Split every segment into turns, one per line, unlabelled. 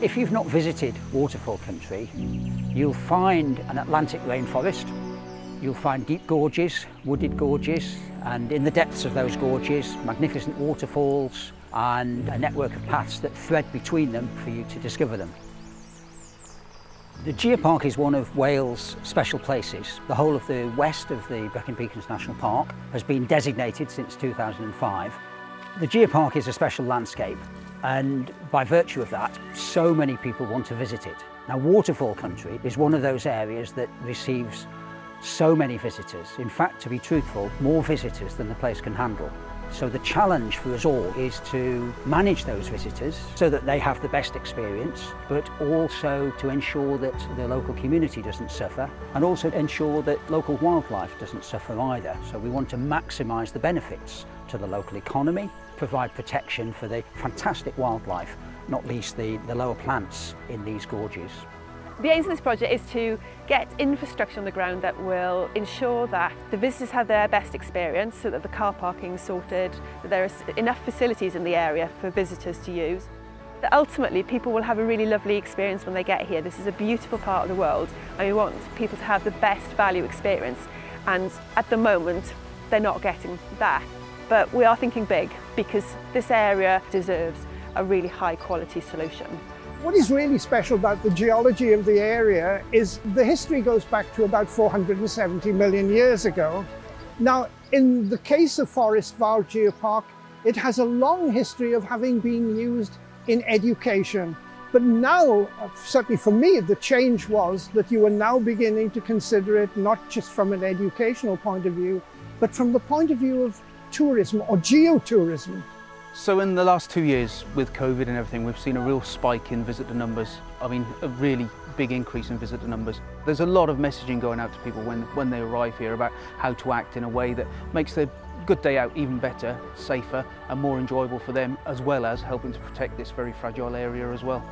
If you've not visited Waterfall country, you'll find an Atlantic rainforest, you'll find deep gorges, wooded gorges, and in the depths of those gorges, magnificent waterfalls and a network of paths that thread between them for you to discover them. The Geopark is one of Wales' special places. The whole of the west of the Brecon Beacons National Park has been designated since 2005. The Geopark is a special landscape, and by virtue of that, so many people want to visit it. Now, Waterfall country is one of those areas that receives so many visitors. In fact, to be truthful, more visitors than the place can handle. So the challenge for us all is to manage those visitors so that they have the best experience, but also to ensure that the local community doesn't suffer, and also ensure that local wildlife doesn't suffer either. So we want to maximise the benefits to the local economy, provide protection for the fantastic wildlife, not least the lower plants in these gorges.
The aims of this project is to get infrastructure on the ground that will ensure that the visitors have their best experience, so that the car parking is sorted, that there are enough facilities in the area for visitors to use. That ultimately people will have a really lovely experience when they get here. This is a beautiful part of the world, and we want people to have the best value experience, and at the moment they're not getting that. But we are thinking big, because this area deserves a really high quality solution.
What is really special about the geology of the area is the history goes back to about 470 million years ago. Now, in the case of Fforest Fawr Geopark, it has a long history of having been used in education. But now, certainly for me, the change was that you are now beginning to consider it not just from an educational point of view, but from the point of view of tourism or geotourism.
So in the last 2 years with COVID and everything, we've seen a real spike in visitor numbers. I mean, a really big increase in visitor numbers. There's a lot of messaging going out to people when they arrive here about how to act in a way that makes their good day out even better, safer and more enjoyable for them, as well as helping to protect this very fragile area as well.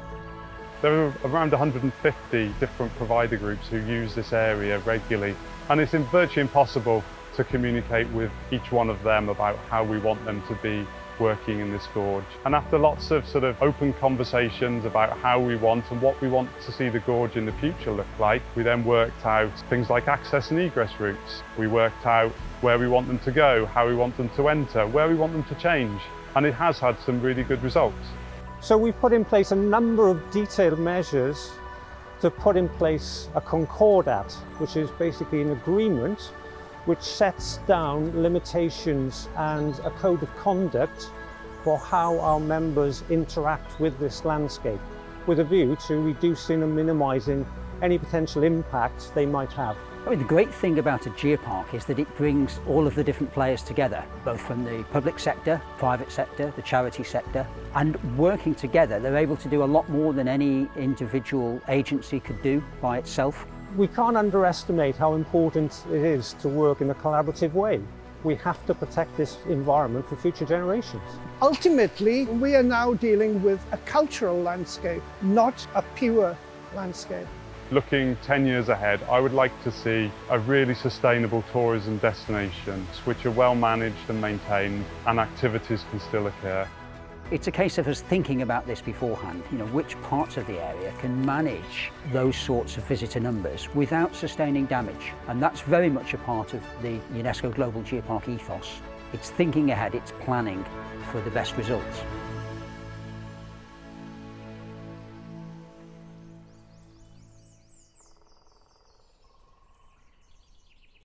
There are around 150 different provider groups who use this area regularly, and it's virtually impossible to communicate with each one of them about how we want them to be working in this gorge. And after lots of sort of open conversations about how we want and what we want to see the gorge in the future look like, we then worked out things like access and egress routes. We worked out where we want them to go, how we want them to enter, where we want them to change. And it has had some really good results.
So we've put in place a number of detailed measures to put in place a concordat, which is basically an agreement which sets down limitations and a code of conduct for how our members interact with this landscape, with a view to reducing and minimising any potential impact they might have.
I mean, the great thing about a geopark is that it brings all of the different players together, both from the public sector, private sector, the charity sector, and working together, they're able to do a lot more than any individual agency could do by itself.
We can't underestimate how important it is to work in a collaborative way. We have to protect this environment for future generations.
Ultimately, we are now dealing with a cultural landscape, not a pure landscape.
Looking 10 years ahead, I would like to see a really sustainable tourism destination which are well managed and maintained, and activities can still occur.
It's a case of us thinking about this beforehand, you know, which parts of the area can manage those sorts of visitor numbers without sustaining damage. And that's very much a part of the UNESCO Global Geopark ethos. It's thinking ahead, it's planning for the best results.